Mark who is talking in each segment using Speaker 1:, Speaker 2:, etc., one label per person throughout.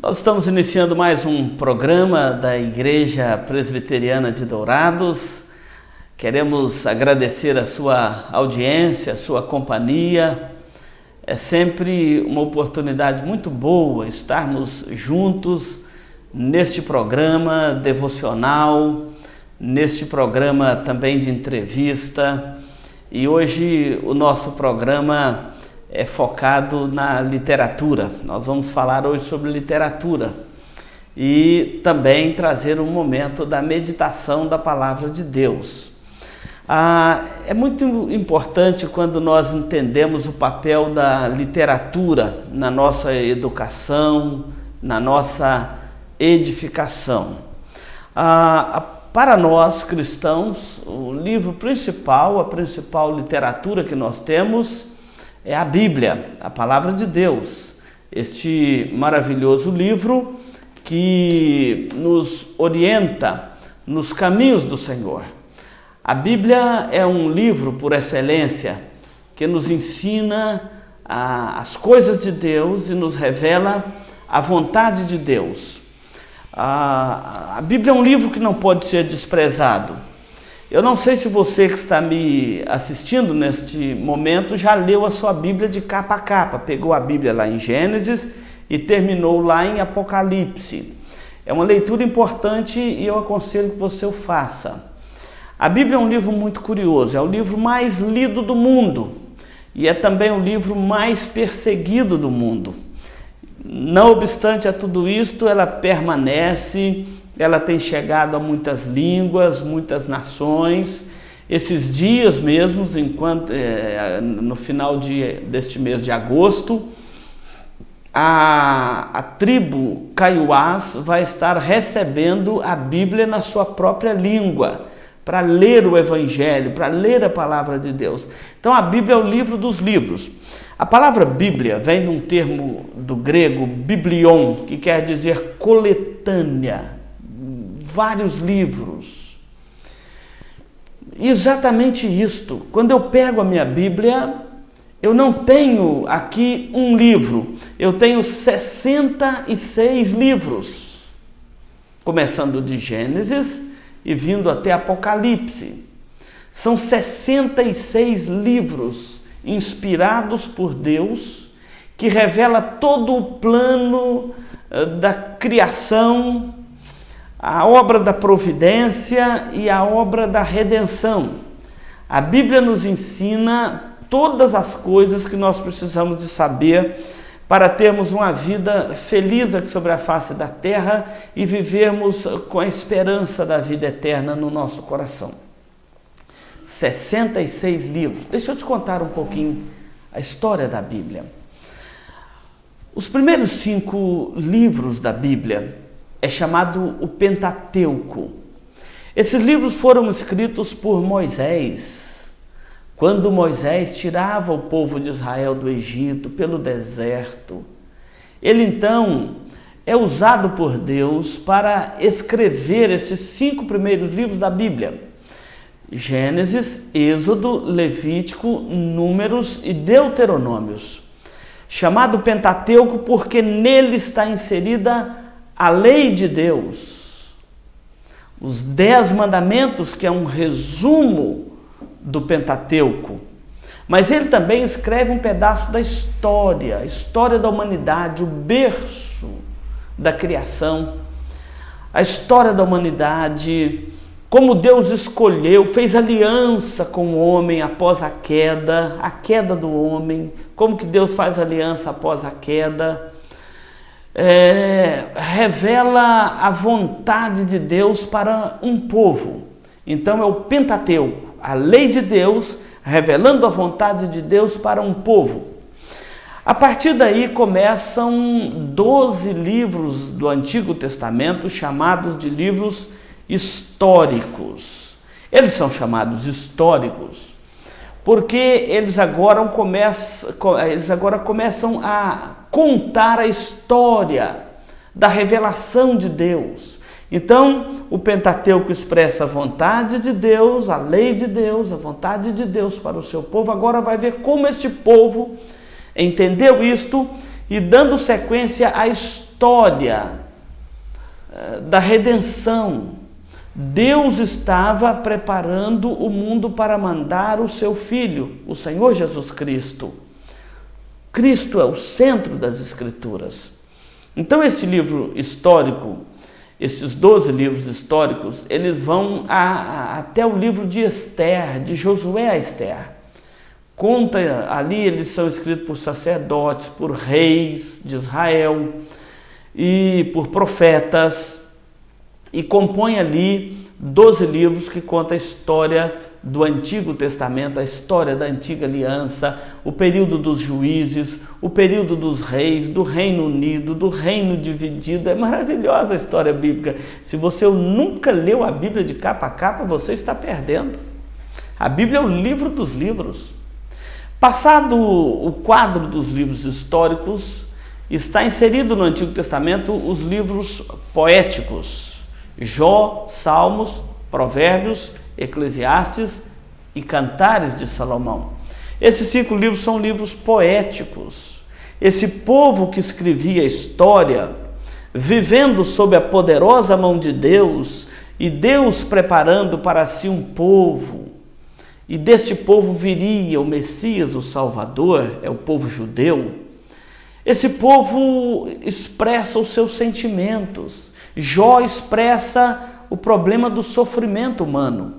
Speaker 1: Nós estamos iniciando mais um programa da Igreja Presbiteriana de Dourados. Queremos agradecer a sua audiência, a sua companhia. É sempre uma oportunidade muito boa estarmos juntos neste programa devocional, neste programa também de entrevista. E hoje o nosso programa é focado na literatura. Nós vamos falar hoje sobre literatura e também trazer um momento da meditação da Palavra de Deus. É muito importante quando nós entendemos o papel da literatura na nossa educação, na nossa edificação. Para nós cristãos, o livro principal, a principal literatura que nós temos é a Bíblia, a Palavra de Deus, este maravilhoso livro que nos orienta nos caminhos do Senhor. A Bíblia é um livro por excelência que nos ensina as coisas de Deus e nos revela a vontade de Deus. A Bíblia é um livro que não pode ser desprezado. Eu não sei se você que está me assistindo neste momento já leu a sua Bíblia de capa a capa, pegou a Bíblia lá em Gênesis e terminou lá em Apocalipse. É uma leitura importante e eu aconselho que você o faça. A Bíblia é um livro muito curioso, é o livro mais lido do mundo e é também o livro mais perseguido do mundo. Não obstante a tudo isto, ela permanece. Ela tem chegado a muitas línguas, muitas nações. Esses dias mesmos, no final deste mês de agosto, a tribo Kaiowás vai estar recebendo a Bíblia na sua própria língua, para ler o Evangelho, para ler a Palavra de Deus. Então a Bíblia é o livro dos livros. A palavra Bíblia vem de um termo do grego, biblion, que quer dizer coletânea. Vários livros. Exatamente isto. Quando eu pego a minha Bíblia, eu não tenho aqui um livro, eu tenho 66 livros, começando de Gênesis e vindo até Apocalipse. São 66 livros inspirados por Deus, que revela todo o plano da criação, a obra da providência e a obra da redenção. A Bíblia nos ensina todas as coisas que nós precisamos de saber para termos uma vida feliz aqui sobre a face da terra e vivermos com a esperança da vida eterna no nosso coração. 66 livros. Deixa eu te contar um pouquinho a história da Bíblia. Os primeiros 5 livros da Bíblia é chamado o Pentateuco. Esses livros foram escritos por Moisés, quando Moisés tirava o povo de Israel do Egito, pelo deserto. Ele então é usado por Deus para escrever esses 5 primeiros livros da Bíblia: Gênesis, Êxodo, Levítico, Números e Deuteronômios. Chamado Pentateuco porque nele está inserida a lei de Deus, os 10 mandamentos, que é um resumo do Pentateuco. Mas ele também escreve um pedaço da história, a história da humanidade, o berço da criação, a história da humanidade, como Deus escolheu, fez aliança com o homem após a queda do homem, como que Deus faz aliança após a queda. Revela a vontade de Deus para um povo. Então é o Pentateuco, a lei de Deus, revelando a vontade de Deus para um povo. A partir daí começam 12 livros do Antigo Testamento, chamados de livros históricos. Eles são chamados históricos porque eles agora começam a contar a história da revelação de Deus. Então, o Pentateuco expressa a vontade de Deus, a lei de Deus, a vontade de Deus para o seu povo. Agora vai ver como este povo entendeu isto e dando sequência à história história da redenção. Deus estava preparando o mundo para mandar o seu Filho, o Senhor Jesus Cristo. Cristo é o centro das Escrituras. Então este livro histórico, esses 12 livros históricos, eles vão até o livro de Esther, de Josué a Esther. Conta ali, eles são escritos por sacerdotes, por reis de Israel e por profetas, e compõe ali 12 livros que contam a história do Antigo Testamento, a história da Antiga Aliança, o período dos juízes, o período dos reis, do Reino Unido, do Reino Dividido. É maravilhosa a história bíblica. Se você nunca leu a Bíblia de capa a capa, você está perdendo. A Bíblia é o livro dos livros. Passado o quadro dos livros históricos, está inserido no Antigo Testamento os livros poéticos: Jó, Salmos, Provérbios, Eclesiastes e Cantares de Salomão. Esses 5 livros são livros poéticos. Esse povo que escrevia história, vivendo sob a poderosa mão de Deus, e Deus preparando para si um povo, e deste povo viria o Messias, o Salvador, é o povo judeu. Esse povo expressa os seus sentimentos. Jó expressa o problema do sofrimento humano.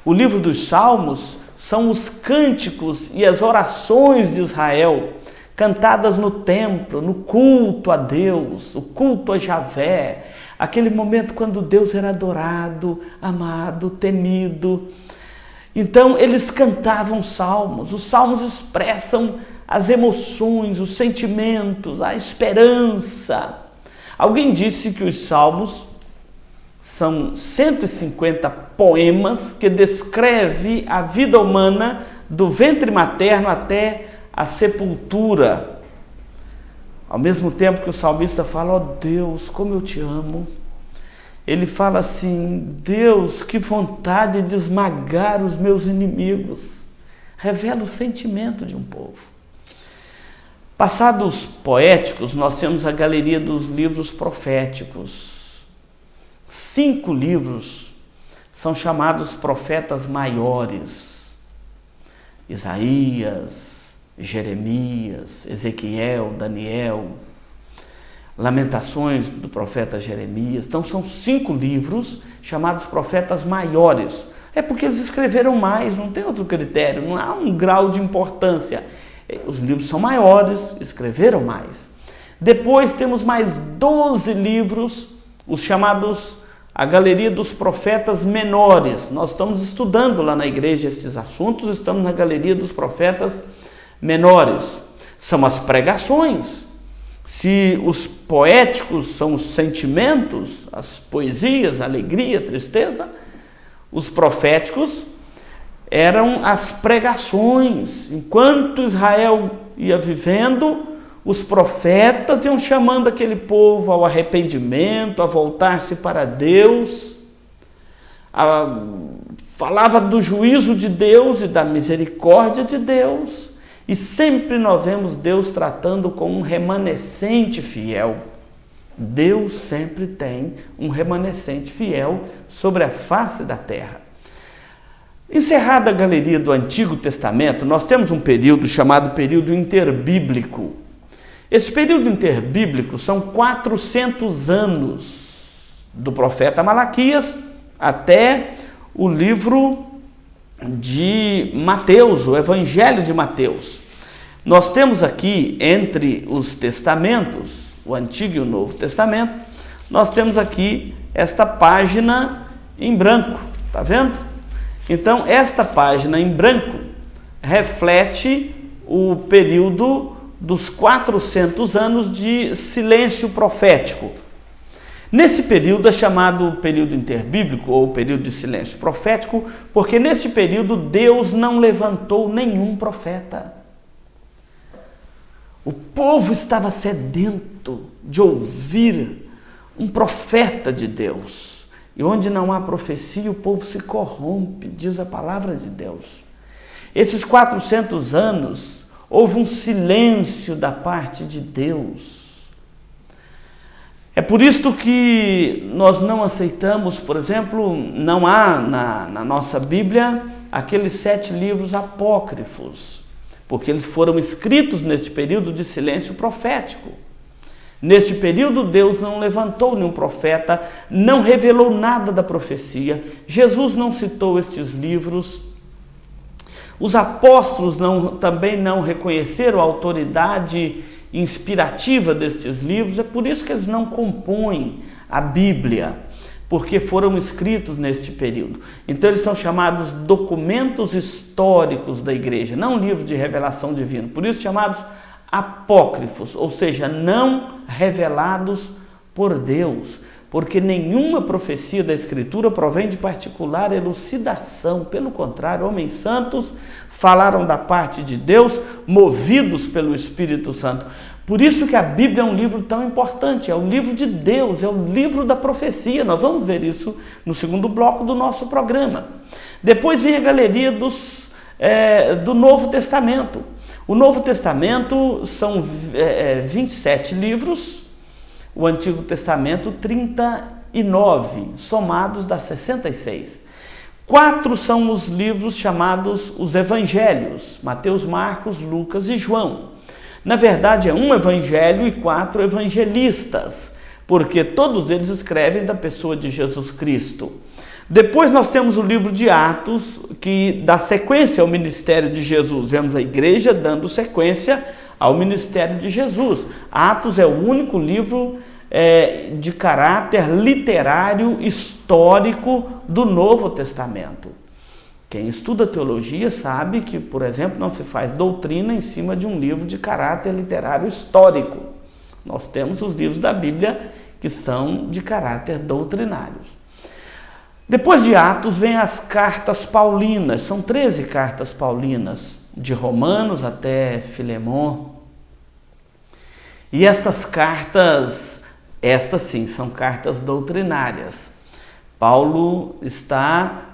Speaker 1: O livro dos Salmos são os cânticos e as orações de Israel, cantadas no templo, no culto a Deus, o culto a Javé, aquele momento quando Deus era adorado, amado, temido. Então eles cantavam salmos. Os salmos expressam as emoções, os sentimentos, a esperança. Alguém disse que os salmos são 150 poemas que descrevem a vida humana do ventre materno até a sepultura. Ao mesmo tempo que o salmista fala: ó Deus, como eu te amo. Ele fala assim: Deus, que vontade de esmagar os meus inimigos. Revela o sentimento de um povo. Passados poéticos, nós temos a galeria dos livros proféticos. 5 livros são chamados profetas maiores: Isaías, Jeremias, Ezequiel, Daniel, Lamentações do profeta Jeremias. Então são 5 livros chamados profetas maiores. É porque eles escreveram mais, não tem outro critério, não há um grau de importância. Os livros são maiores, escreveram mais. Depois temos mais 12 livros, os chamados a galeria dos profetas menores. Nós estamos estudando lá na igreja estes assuntos, estamos na galeria dos profetas menores. São as pregações. Se os poéticos são os sentimentos, as poesias, a alegria, a tristeza, os proféticos eram as pregações. Enquanto Israel ia vivendo, os profetas iam chamando aquele povo ao arrependimento, a voltar-se para Deus. Falava do juízo de Deus e da misericórdia de Deus. E sempre nós vemos Deus tratando com um remanescente fiel. Deus sempre tem um remanescente fiel sobre a face da terra. Encerrada a galeria do Antigo Testamento, nós temos um período chamado período interbíblico. Esse período interbíblico são 400 anos, do profeta Malaquias até o livro de Mateus, o Evangelho de Mateus. Nós temos aqui, entre os testamentos, o Antigo e o Novo Testamento, nós temos aqui esta página em branco, está vendo? Então, esta página em branco reflete o período dos 400 anos de silêncio profético. Nesse período é chamado período interbíblico ou período de silêncio profético, porque neste período Deus não levantou nenhum profeta. O povo estava sedento de ouvir um profeta de Deus. E onde não há profecia, o povo se corrompe, diz a palavra de Deus. Esses 400 anos, houve um silêncio da parte de Deus. É por isso que nós não aceitamos, por exemplo, não há na nossa Bíblia aqueles 7 livros apócrifos, porque eles foram escritos neste período de silêncio profético. Neste período, Deus não levantou nenhum profeta, não revelou nada da profecia, Jesus não citou estes livros, os apóstolos também não reconheceram a autoridade inspirativa destes livros, é por isso que eles não compõem a Bíblia, porque foram escritos neste período. Então eles são chamados documentos históricos da igreja, não livros de revelação divina, por isso chamados apócrifos, ou seja, não revelados por Deus, porque nenhuma profecia da Escritura provém de particular elucidação, pelo contrário, homens santos falaram da parte de Deus, movidos pelo Espírito Santo. Por isso que a Bíblia é um livro tão importante, é o livro de Deus, é o livro da profecia. Nós vamos ver isso no segundo bloco do nosso programa. Depois vem a galeria do Novo Testamento. O Novo Testamento são 27 livros, o Antigo Testamento 39, somados dá 66. 4 são os livros chamados os Evangelhos, Mateus, Marcos, Lucas e João. Na verdade é um evangelho e 4 evangelistas, porque todos eles escrevem da pessoa de Jesus Cristo. Depois nós temos o livro de Atos, que dá sequência ao ministério de Jesus. Vemos a igreja dando sequência ao ministério de Jesus. Atos é o único livro de caráter literário, histórico do Novo Testamento. Quem estuda teologia sabe que, por exemplo, não se faz doutrina em cima de um livro de caráter literário histórico. Nós temos os livros da Bíblia que são de caráter doutrinários. Depois de Atos vem as cartas paulinas, são 13 cartas paulinas, de Romanos até Filemon. E estas cartas, estas sim, são cartas doutrinárias. Paulo está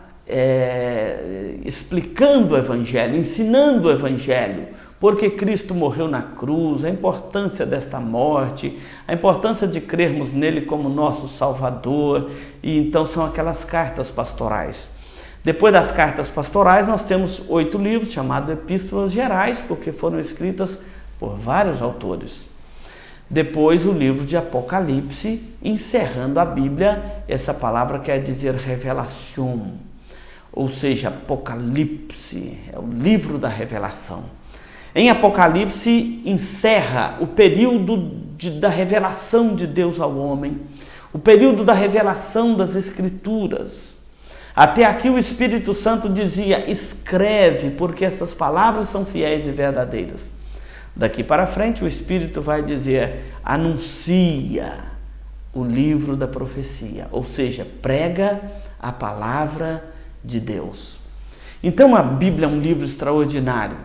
Speaker 1: explicando o Evangelho, ensinando o Evangelho, porque Cristo morreu na cruz, a importância desta morte, a importância de crermos nele como nosso Salvador, e então são aquelas cartas pastorais. Depois das cartas pastorais nós temos 8 livros chamados Epístolas Gerais, porque foram escritas por vários autores. Depois o livro de Apocalipse, encerrando a Bíblia, essa palavra quer dizer revelação, ou seja, Apocalipse, é o livro da revelação. Em Apocalipse encerra o período da revelação de Deus ao homem, o período da revelação das Escrituras. Até aqui o Espírito Santo dizia, escreve, porque essas palavras são fiéis e verdadeiras. Daqui para frente o Espírito vai dizer, anuncia o livro da profecia, ou seja, prega a palavra de Deus. Então a Bíblia é um livro extraordinário.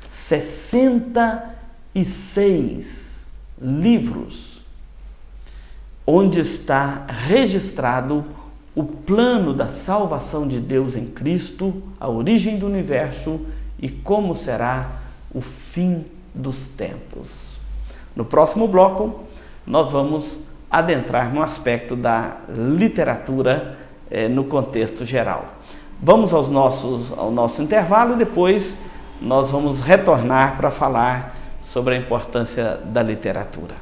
Speaker 1: 66 livros, onde está registrado o plano da salvação de Deus em Cristo, a origem do universo e como será o fim dos tempos. No próximo bloco, nós vamos adentrar no aspecto da literatura no contexto geral. Vamos ao nosso intervalo e depois nós vamos retornar para falar sobre a importância da literatura.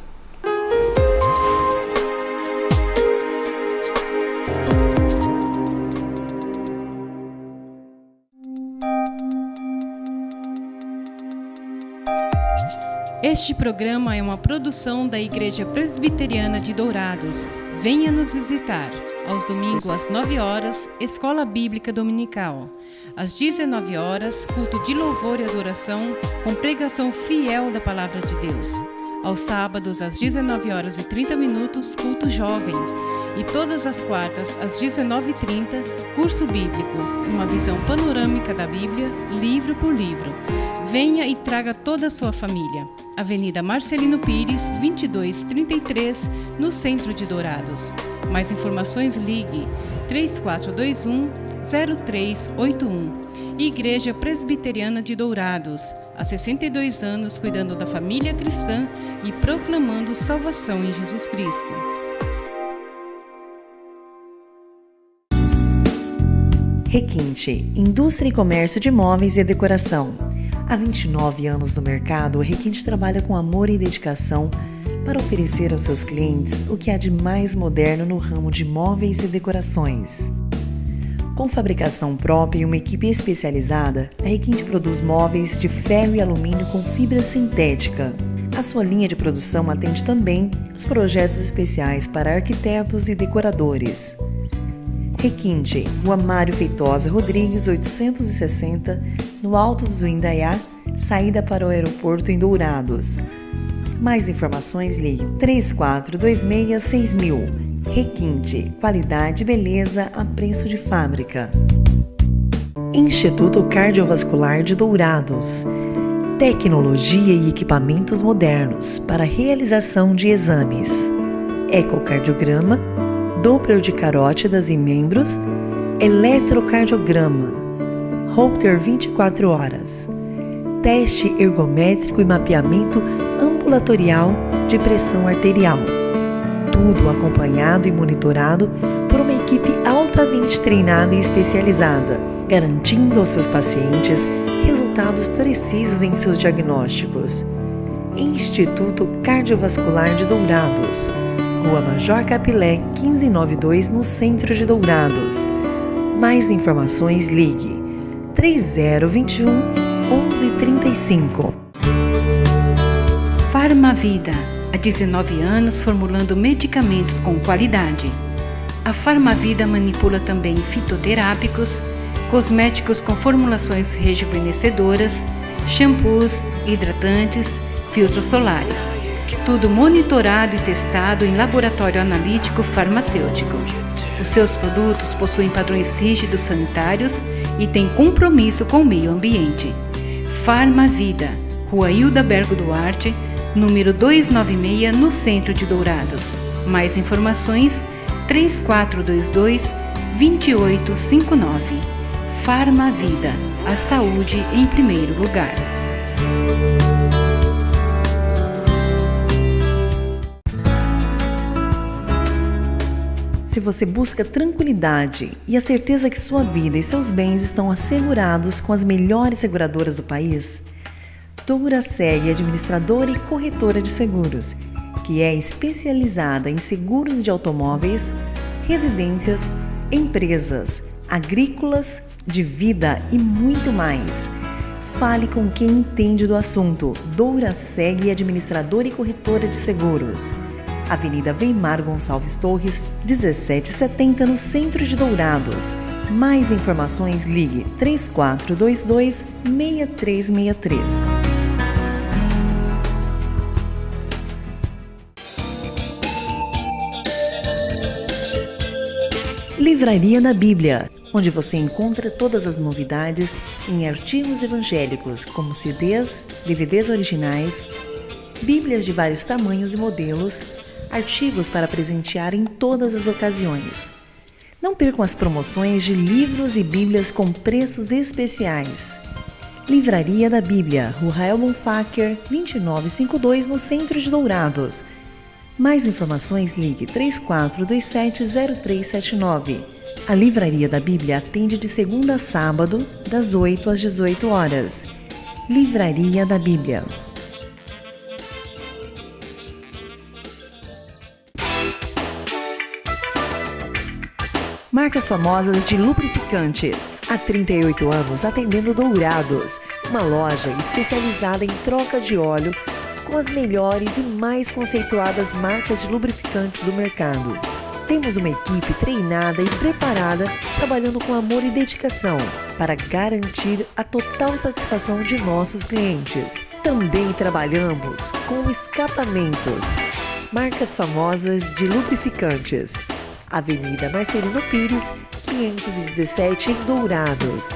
Speaker 2: Este programa é uma produção da Igreja Presbiteriana de Dourados. Venha nos visitar. Aos domingos, às 9 horas, Escola Bíblica Dominical. Às 19 horas, culto de louvor e adoração, com pregação fiel da Palavra de Deus. Aos sábados, às 19 horas e 30 minutos, culto jovem. E todas as quartas, às 19h30, curso bíblico, uma visão panorâmica da Bíblia, livro por livro. Venha e traga toda a sua família. Avenida Marcelino Pires, 2233, no centro de Dourados. Mais informações, ligue 3421-0381. Igreja Presbiteriana de Dourados, há 62 anos cuidando da família cristã e proclamando salvação em Jesus Cristo.
Speaker 3: Requinte, indústria e comércio de móveis e decoração. Há 29 anos no mercado, a Requinte trabalha com amor e dedicação para oferecer aos seus clientes o que há de mais moderno no ramo de móveis e decorações. Com fabricação própria e uma equipe especializada, a Requinte produz móveis de ferro e alumínio com fibra sintética. A sua linha de produção atende também os projetos especiais para arquitetos e decoradores. Requinte, Rua Mário Feitosa Rodrigues, 860, no Alto do Indaiá, saída para o aeroporto em Dourados. Mais informações, ligue 3426-6000. Requinte, qualidade e beleza a preço de fábrica. Instituto Cardiovascular de Dourados. Tecnologia e equipamentos modernos para realização de exames. Ecocardiograma, Doppler de carótidas e membros, eletrocardiograma, Holter 24 horas, teste ergométrico e mapeamento ambulatorial de pressão arterial. Tudo acompanhado e monitorado por uma equipe altamente treinada e especializada, garantindo aos seus pacientes resultados precisos em seus diagnósticos. Instituto Cardiovascular de Dourados, Rua Major Capilé, 1592, no centro de Dourados. Mais informações, ligue 3021 1135.
Speaker 2: Farmavida, há 19 anos formulando medicamentos com qualidade. A Farmavida manipula também fitoterápicos, cosméticos com formulações rejuvenescedoras, shampoos, hidratantes, filtros solares. Tudo monitorado e testado em laboratório analítico farmacêutico. Os seus produtos possuem padrões rígidos sanitários e têm compromisso com o meio ambiente. Farmavida, Rua Hilda Bergo Duarte, número 296, no centro de Dourados. Mais informações, 3422-2859. Farmavida, a saúde em primeiro lugar.
Speaker 3: Se você busca tranquilidade e a certeza que sua vida e seus bens estão assegurados com as melhores seguradoras do país, Douraseg, administradora e corretora de seguros, que é especializada em seguros de automóveis, residências, empresas, agrícolas, de vida e muito mais. Fale com quem entende do assunto. Douraseg, administradora e corretora de seguros. Avenida Weimar Gonçalves Torres, 1770, no centro de Dourados. Mais informações, ligue 3422-6363. Livraria da Bíblia, onde você encontra todas as novidades em artigos evangélicos, como CDs, DVDs originais, Bíblias de vários tamanhos e modelos, artigos para presentear em todas as ocasiões. Não percam as promoções de livros e Bíblias com preços especiais. Livraria da Bíblia, Rua Rael Bonfacker, 2952, no centro de Dourados. Mais informações, ligue 3427-0379. A Livraria da Bíblia atende de segunda a sábado, das 8 às 18 horas. Livraria da Bíblia. Marcas famosas de lubrificantes. Há 38 anos atendendo Dourados, uma loja especializada em troca de óleo com as melhores e mais conceituadas marcas de lubrificantes do mercado. Temos uma equipe treinada e preparada, trabalhando com amor e dedicação para garantir a total satisfação de nossos clientes. Também trabalhamos com escapamentos. Marcas famosas de lubrificantes. Avenida Marcelino Pires, 517, em Dourados.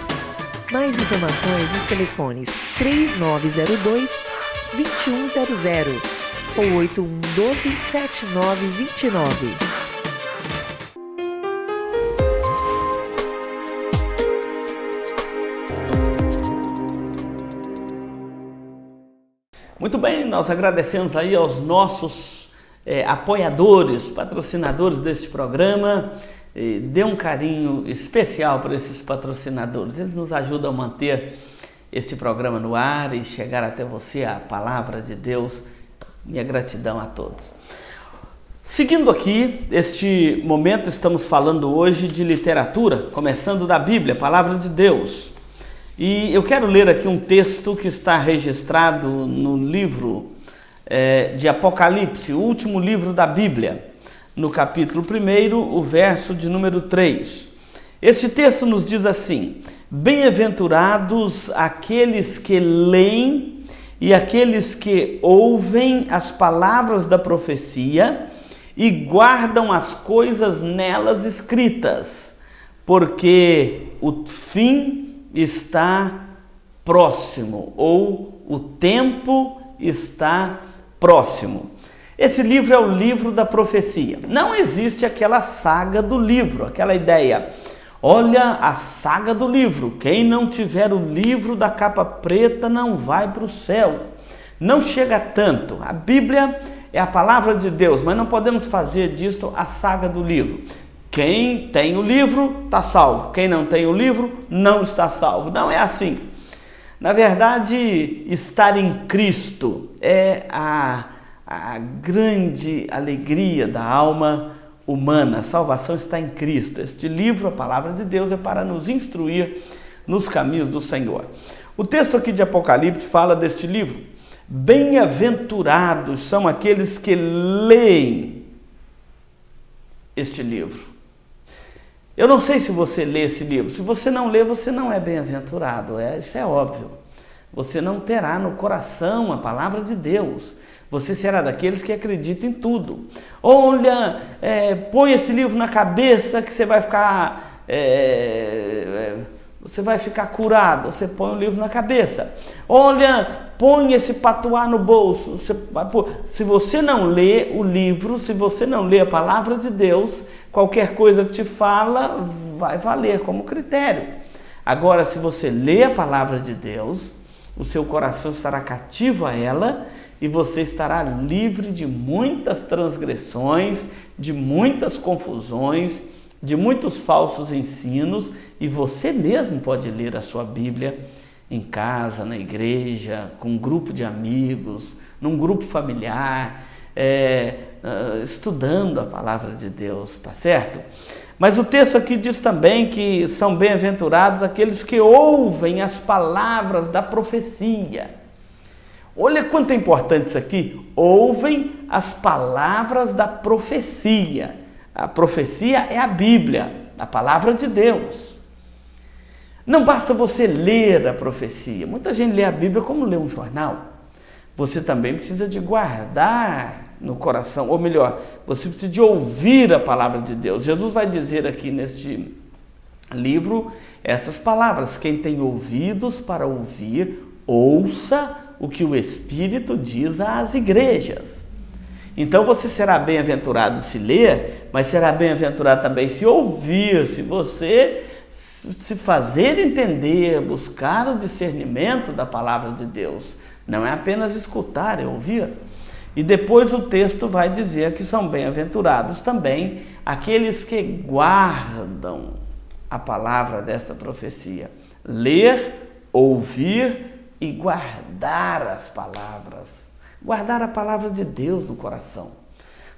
Speaker 3: Mais informações nos telefones 3902-2100 ou 8112-7929.
Speaker 1: Muito bem, nós agradecemos aí aos nossos apoiadores, patrocinadores deste programa. dê um carinho especial para esses patrocinadores. Eles nos ajudam a manter este programa no ar e chegar até você a palavra de Deus. Minha gratidão a todos. Seguindo aqui, este momento estamos falando hoje de literatura, começando da Bíblia, a palavra de Deus. E eu quero ler aqui um texto que está registrado no livro de Apocalipse, o último livro da Bíblia, no capítulo 1, o verso de número 3. Este texto nos diz assim: bem-aventurados aqueles que leem e aqueles que ouvem as palavras da profecia e guardam as coisas nelas escritas, porque o fim está próximo, ou o tempo está próximo. Esse livro é o livro da profecia. Não existe aquela saga do livro, aquela ideia. Olha a saga do livro. Quem não tiver o livro da capa preta não vai para o céu. Não chega tanto. A Bíblia é a palavra de Deus, mas não podemos fazer disto a saga do livro. Quem tem o livro está salvo. Quem não tem o livro não está salvo. Não é assim. Na verdade, estar em Cristo é a grande alegria da alma humana. A salvação está em Cristo. Este livro, a palavra de Deus, é para nos instruir nos caminhos do Senhor. O texto aqui de Apocalipse fala deste livro. Bem-aventurados são aqueles que leem este livro. Eu não sei se você lê esse livro. Se você não lê, você não é bem-aventurado. Isso é óbvio. Você não terá no coração a palavra de Deus. Você será daqueles que acreditam em tudo. Olha, põe esse livro na cabeça que você vai ficar curado. Você põe o livro na cabeça. Olha, põe esse patuá no bolso. Se você não lê o livro, se você não lê a palavra de Deus, qualquer coisa que te fala vai valer como critério. Agora, se você lê a palavra de Deus, o seu coração estará cativo a ela e você estará livre de muitas transgressões, de muitas confusões, de muitos falsos ensinos, e você mesmo pode ler a sua Bíblia em casa, na igreja, com um grupo de amigos, num grupo familiar, estudando a palavra de Deus, tá certo? Mas o texto aqui diz também que são bem-aventurados aqueles que ouvem as palavras da profecia. Olha quanto é importante isso aqui. Ouvem as palavras da profecia. A profecia é a Bíblia, a palavra de Deus. Não basta você ler a profecia. Muita gente lê a Bíblia como lê um jornal. Você também precisa de guardar no coração, ou melhor, você precisa de ouvir a palavra de Deus. Jesus vai dizer aqui neste livro essas palavras: quem tem ouvidos para ouvir, ouça o que o Espírito diz às igrejas. Então você será bem-aventurado se ler, mas será bem-aventurado também se ouvir, se você se fazer entender, buscar o discernimento da palavra de Deus. Não é apenas escutar, é ouvir. E depois o texto vai dizer que são bem-aventurados também aqueles que guardam a palavra desta profecia. Ler, ouvir e guardar as palavras. Guardar a palavra de Deus no coração.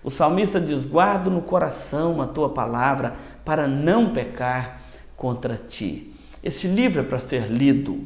Speaker 1: O salmista diz: guarda no coração a tua palavra para não pecar contra ti. Este livro é para ser lido.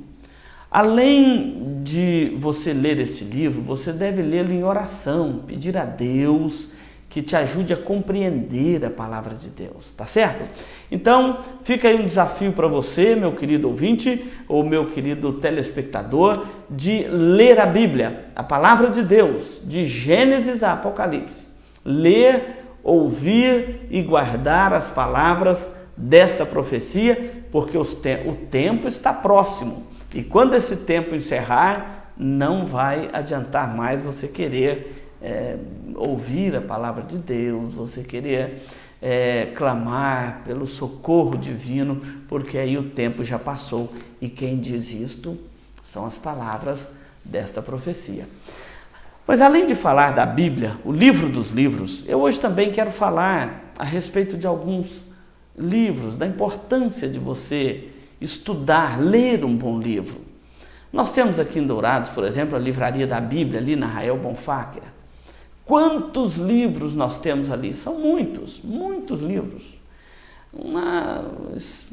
Speaker 1: Além de você ler este livro, você deve lê-lo em oração, pedir a Deus que te ajude a compreender a palavra de Deus, tá certo? Então, fica aí um desafio para você, meu querido ouvinte, ou meu querido telespectador, de ler a Bíblia, a palavra de Deus, de Gênesis a Apocalipse. Ler, ouvir e guardar as palavras desta profecia, porque o tempo está próximo. E quando esse tempo encerrar, não vai adiantar mais você querer ouvir a palavra de Deus, você querer clamar pelo socorro divino, porque aí o tempo já passou. E quem diz isto são as palavras desta profecia. Mas além de falar da Bíblia, o livro dos livros, eu hoje também quero falar a respeito de alguns livros, da importância de você estudar, ler um bom livro. Nós temos aqui em Dourados, por exemplo, a Livraria da Bíblia, ali na Rael Bonfáquer. Quantos livros nós temos ali? São muitos, muitos livros. Uma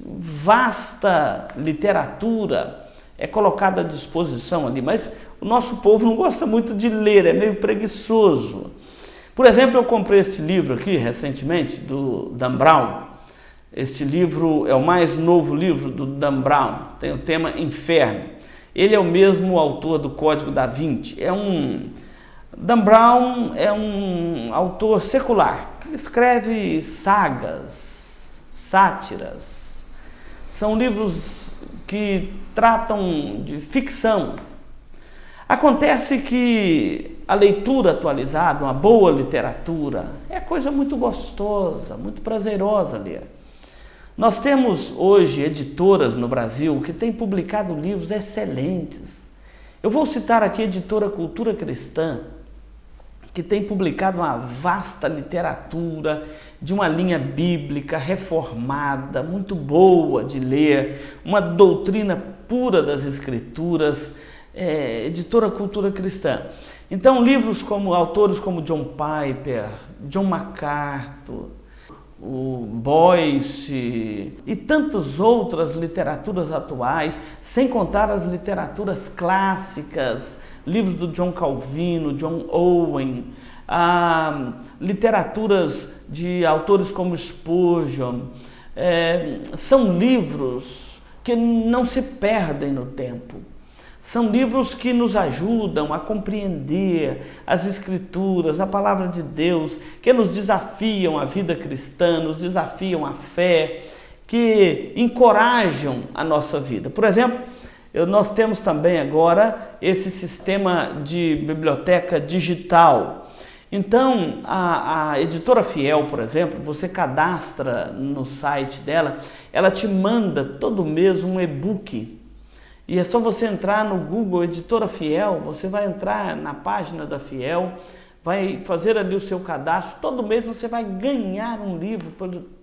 Speaker 1: vasta literatura é colocada à disposição ali, mas o nosso povo não gosta muito de ler, é meio preguiçoso. Por exemplo, eu comprei este livro aqui recentemente, do Dan Brown. Este livro é o mais novo livro do Dan Brown, tem o tema Inferno. Ele é o mesmo autor do Código da Vinci. Dan Brown é um autor secular, escreve sagas, sátiras. São livros que tratam de ficção. Acontece que a leitura atualizada, uma boa literatura, é coisa muito gostosa, muito prazerosa ler. Nós temos hoje editoras no Brasil que têm publicado livros excelentes. Eu vou citar aqui a editora Cultura Cristã, que tem publicado uma vasta literatura de uma linha bíblica reformada, muito boa de ler, uma doutrina pura das Escrituras, editora Cultura Cristã. Então, livros como autores como John Piper, John MacArthur, o Boyce e tantas outras literaturas atuais, sem contar as literaturas clássicas, livros do John Calvino, John Owen, literaturas de autores como Spurgeon, são livros que não se perdem no tempo. São livros que nos ajudam a compreender as Escrituras, a Palavra de Deus, que nos desafiam a vida cristã, nos desafiam a fé, que encorajam a nossa vida. Por exemplo, nós temos também agora esse sistema de biblioteca digital. Então, a editora Fiel, por exemplo, você cadastra no site dela, ela te manda todo mês um e-book. E é só você entrar no Google Editora Fiel, você vai entrar na página da Fiel, vai fazer ali o seu cadastro, todo mês você vai ganhar um livro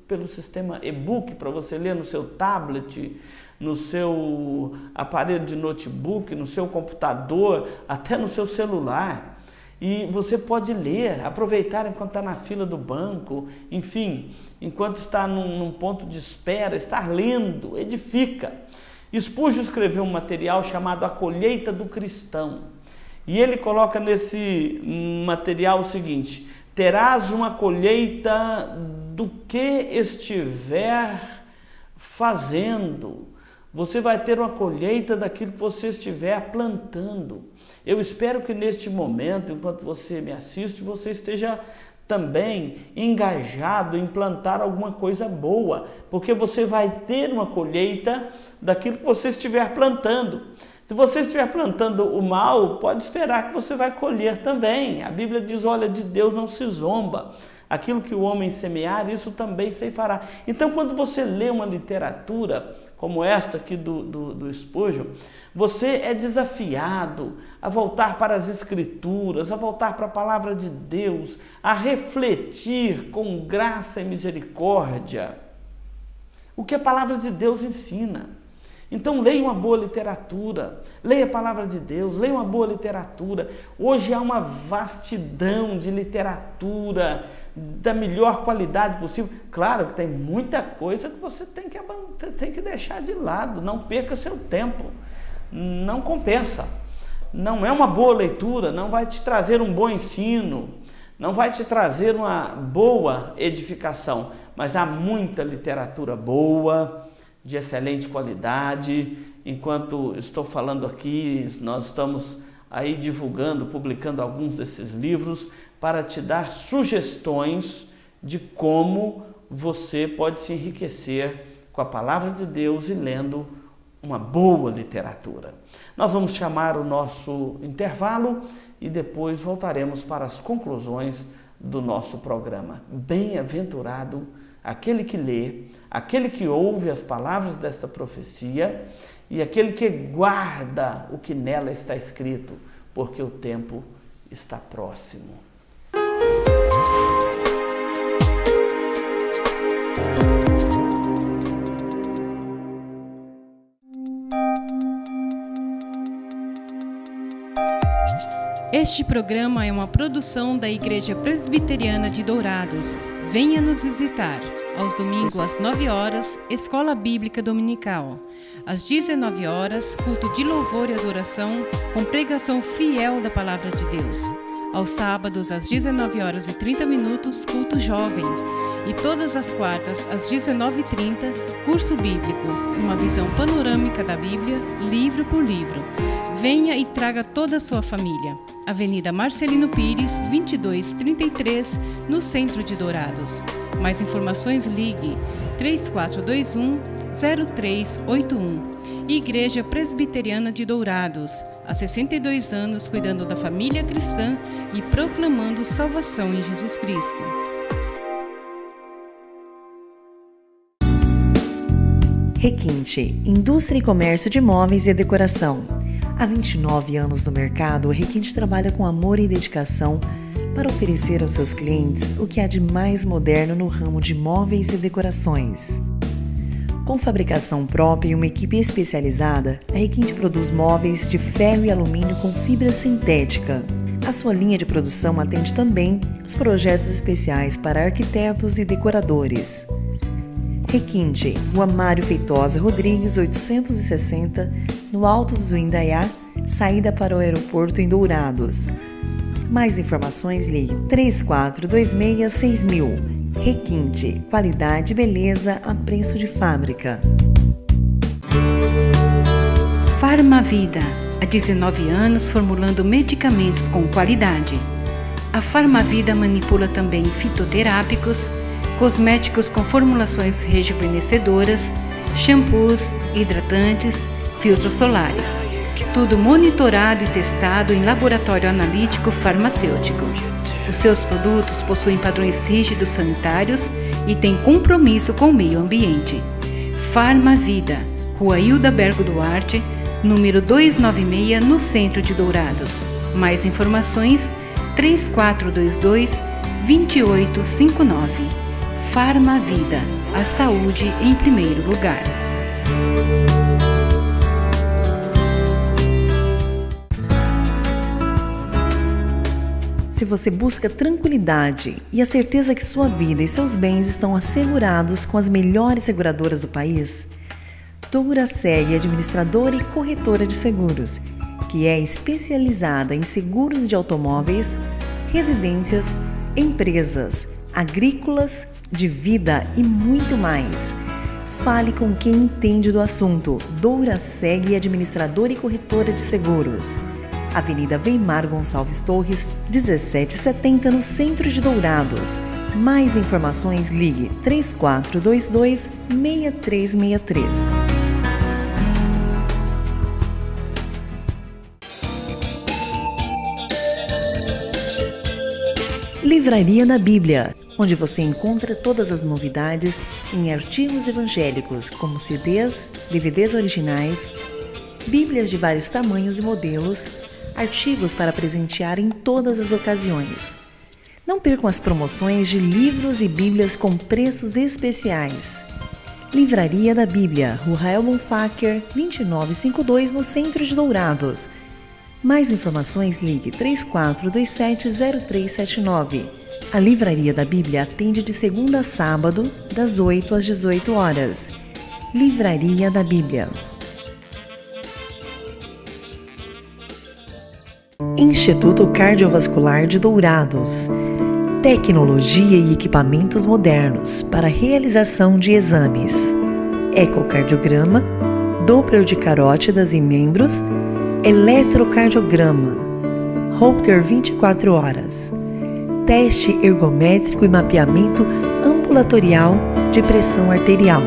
Speaker 1: pelo sistema e-book para você ler no seu tablet, no seu aparelho de notebook, no seu computador, até no seu celular. E você pode ler, aproveitar enquanto está na fila do banco, enfim, enquanto está num ponto de espera, estar lendo, edifica. Spurgeon escreveu um material chamado A Colheita do Cristão. E ele coloca nesse material o seguinte: terás uma colheita do que estiver fazendo. Você vai ter uma colheita daquilo que você estiver plantando. Eu espero que neste momento, enquanto você me assiste, você esteja também engajado em plantar alguma coisa boa, porque você vai ter uma colheita daquilo que você estiver plantando. Se você estiver plantando o mal, pode esperar que você vai colher também. A Bíblia diz: olha, de Deus não se zomba. Aquilo que o homem semear, isso também ceifará. Então, quando você lê uma literatura como esta aqui do Spurgeon, você é desafiado a voltar para as Escrituras, a voltar para a Palavra de Deus, a refletir com graça e misericórdia o que a Palavra de Deus ensina. Então leia uma boa literatura, leia a Palavra de Deus, leia uma boa literatura. Hoje há uma vastidão de literatura da melhor qualidade possível. Claro que tem muita coisa que você tem que deixar de lado, não perca seu tempo, não compensa. Não é uma boa leitura, não vai te trazer um bom ensino, não vai te trazer uma boa edificação, mas há muita literatura boa, de excelente qualidade. Enquanto estou falando aqui, nós estamos aí divulgando, publicando alguns desses livros para te dar sugestões de como você pode se enriquecer com a Palavra de Deus e lendo uma boa literatura. Nós vamos chamar o nosso intervalo e depois voltaremos para as conclusões do nosso programa. Bem-aventurado aquele que lê, aquele que ouve as palavras desta profecia e aquele que guarda o que nela está escrito, porque o tempo está próximo.
Speaker 2: Este programa é uma produção da Igreja Presbiteriana de Dourados. Venha nos visitar. Aos domingos, às 9 horas, Escola Bíblica Dominical. Às 19 horas, culto de louvor e adoração, com pregação fiel da Palavra de Deus. Aos sábados, às 19 horas e 30 minutos, culto jovem. E todas as quartas, às 19h30, curso bíblico, uma visão panorâmica da Bíblia, livro por livro. Venha e traga toda a sua família. Avenida Marcelino Pires, 2233, no centro de Dourados. Mais informações, ligue 3421-0381. Igreja Presbiteriana de Dourados, há 62 anos cuidando da família cristã e proclamando salvação em Jesus Cristo.
Speaker 3: Requinte, indústria e comércio de móveis e decoração. Há 29 anos no mercado, o Requinte trabalha com amor e dedicação para oferecer aos seus clientes o que há de mais moderno no ramo de móveis e decorações. Com fabricação própria e uma equipe especializada, a Requinte produz móveis de ferro e alumínio com fibra sintética. A sua linha de produção atende também os projetos especiais para arquitetos e decoradores. Requinte, Rua Mário Feitosa Rodrigues, 860, no Alto do Indaiá, saída para o aeroporto em Dourados. Mais informações, ligue 3426-6000. Requinte, qualidade e beleza a preço de fábrica.
Speaker 2: Farmavida, há 19 anos formulando medicamentos com qualidade. A Farmavida manipula também fitoterápicos, cosméticos com formulações rejuvenescedoras, shampoos, hidratantes, filtros solares. Tudo monitorado e testado em laboratório analítico farmacêutico. Os seus produtos possuem padrões rígidos sanitários e têm compromisso com o meio ambiente. Farmavida, Rua Hildabergo Duarte, número 296, no centro de Dourados. Mais informações, 3422-2859. Farmavida, a saúde em primeiro lugar.
Speaker 3: Se você busca tranquilidade e a certeza que sua vida e seus bens estão assegurados com as melhores seguradoras do país, Douraseg é administradora e corretora de seguros, que é especializada em seguros de automóveis, residências, empresas, agrícolas, de vida e muito mais. Fale com quem entende do assunto. Douraseg, administradora e corretora de seguros. Avenida Weimar Gonçalves Torres, 1770, no centro de Dourados. Mais informações, ligue 3422-6363. Livraria da Bíblia, onde você encontra todas as novidades em artigos evangélicos, como CDs, DVDs originais, Bíblias de vários tamanhos e modelos, artigos para presentear em todas as ocasiões. Não percam as promoções de livros e Bíblias com preços especiais. Livraria da Bíblia, Rua Rael Bonfacker, 2952, no centro de Dourados. Mais informações, ligue 3427-0379. A Livraria da Bíblia atende de segunda a sábado, das 8 às 18 horas. Livraria da Bíblia. Instituto Cardiovascular de Dourados. Tecnologia e equipamentos modernos para realização de exames. Ecocardiograma, Doppler de carótidas e membros, eletrocardiograma, Holter 24 horas. Teste ergométrico e mapeamento ambulatorial de pressão arterial.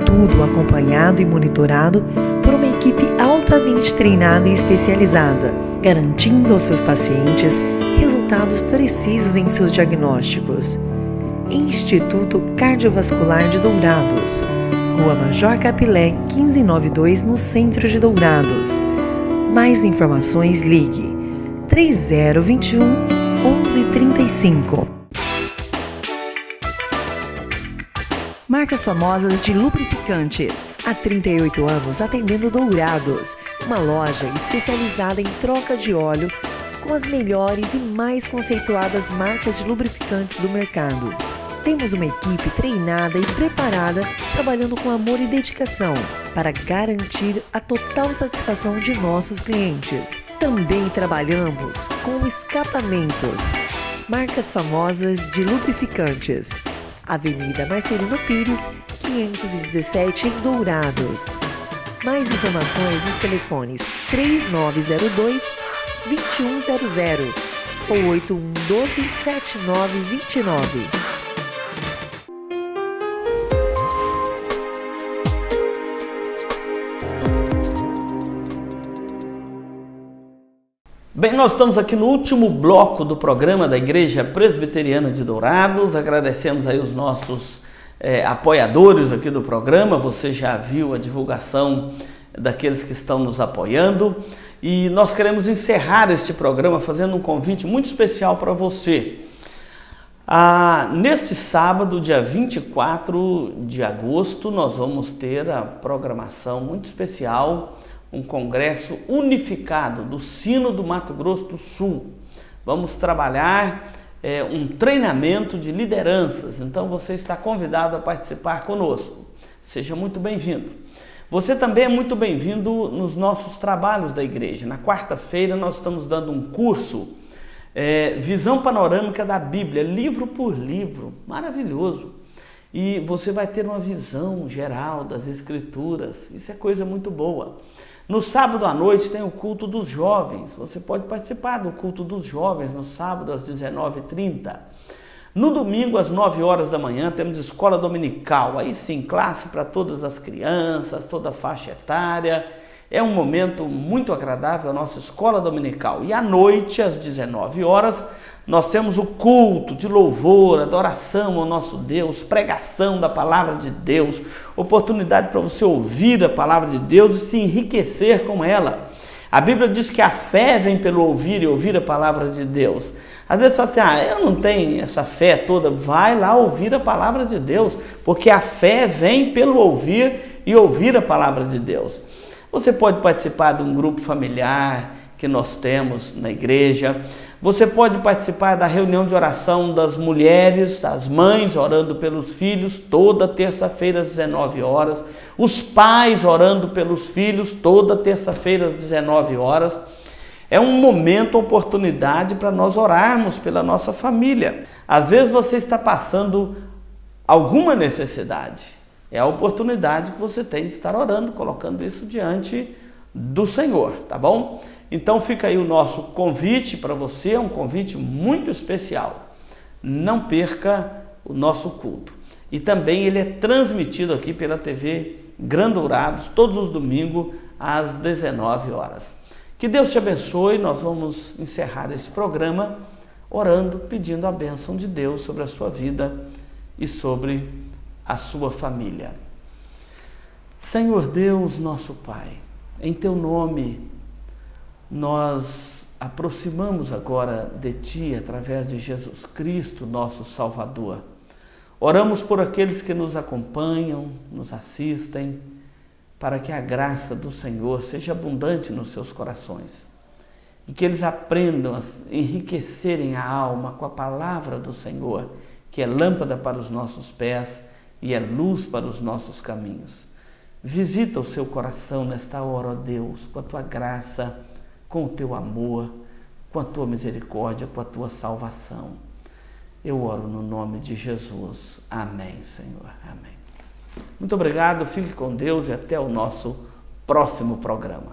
Speaker 3: Tudo acompanhado e monitorado por uma equipe altamente treinada e especializada, garantindo aos seus pacientes resultados precisos em seus diagnósticos. Instituto Cardiovascular de Dourados, Rua Major Capilé, 1592, no centro de Dourados. Mais informações, ligue 3021-1135. Marcas famosas de lubrificantes. Há 38 anos atendendo Dourados. Uma loja especializada em troca de óleo com as melhores e mais conceituadas marcas de lubrificantes do mercado. Temos uma equipe treinada e preparada, trabalhando com amor e dedicação para garantir a total satisfação de nossos clientes. Também trabalhamos com escapamentos, marcas famosas de lubrificantes. Avenida Marcelino Pires, 517 em Dourados. Mais informações nos telefones 3902-2100 ou 8112-7929.
Speaker 1: Bem, nós estamos aqui no último bloco do programa da Igreja Presbiteriana de Dourados. Agradecemos aí os nossos apoiadores aqui do programa. Você já viu a divulgação daqueles que estão nos apoiando. E nós queremos encerrar este programa fazendo um convite muito especial para você. Neste sábado, dia 24 de agosto, nós vamos ter a programação muito especial, um congresso unificado do Sino do Mato Grosso do Sul. Vamos trabalhar um treinamento de lideranças, então você está convidado a participar conosco. Seja muito bem-vindo. Você também é muito bem-vindo nos nossos trabalhos da igreja. Na quarta-feira nós estamos dando um curso, Visão Panorâmica da Bíblia, livro por livro, maravilhoso. E você vai ter uma visão geral das Escrituras, isso é coisa muito boa. No sábado à noite tem o culto dos jovens, você pode participar do culto dos jovens no sábado às 19h30. No domingo às 9 horas da manhã temos escola dominical, aí sim, classe para todas as crianças, toda a faixa etária. É um momento muito agradável a nossa escola dominical. E à noite às 19 horas nós temos o culto de louvor, adoração ao nosso Deus, pregação da palavra de Deus, oportunidade para você ouvir a palavra de Deus e se enriquecer com ela. A Bíblia diz que a fé vem pelo ouvir e ouvir a palavra de Deus. Às vezes você fala assim, eu não tenho essa fé toda. Vai lá ouvir a palavra de Deus, porque a fé vem pelo ouvir e ouvir a palavra de Deus. Você pode participar de um grupo familiar que nós temos na igreja. Você pode participar da reunião de oração das mulheres, das mães orando pelos filhos, toda terça-feira às 19 horas. Os pais orando pelos filhos, toda terça-feira às 19 horas. É um momento, oportunidade para nós orarmos pela nossa família. Às vezes você está passando alguma necessidade. É a oportunidade que você tem de estar orando, colocando isso diante do Senhor, tá bom? Então fica aí o nosso convite para você, é um convite muito especial. Não perca o nosso culto. E também ele é transmitido aqui pela TV Gran Dourados, todos os domingos às 19 horas. Que Deus te abençoe, nós vamos encerrar esse programa orando, pedindo a bênção de Deus sobre a sua vida e sobre a sua família. Senhor Deus, nosso Pai, em Teu nome nós aproximamos agora de Ti através de Jesus Cristo, nosso Salvador. Oramos por aqueles que nos acompanham, nos assistem, para que a graça do Senhor seja abundante nos seus corações e que eles aprendam a enriquecerem a alma com a palavra do Senhor, que é lâmpada para os nossos pés e é luz para os nossos caminhos. Visita o seu coração nesta hora, ó Deus, com a Tua graça, com o Teu amor, com a Tua misericórdia, com a Tua salvação. Eu oro no nome de Jesus. Amém, Senhor. Amém. Muito obrigado, fique com Deus e até o nosso próximo programa.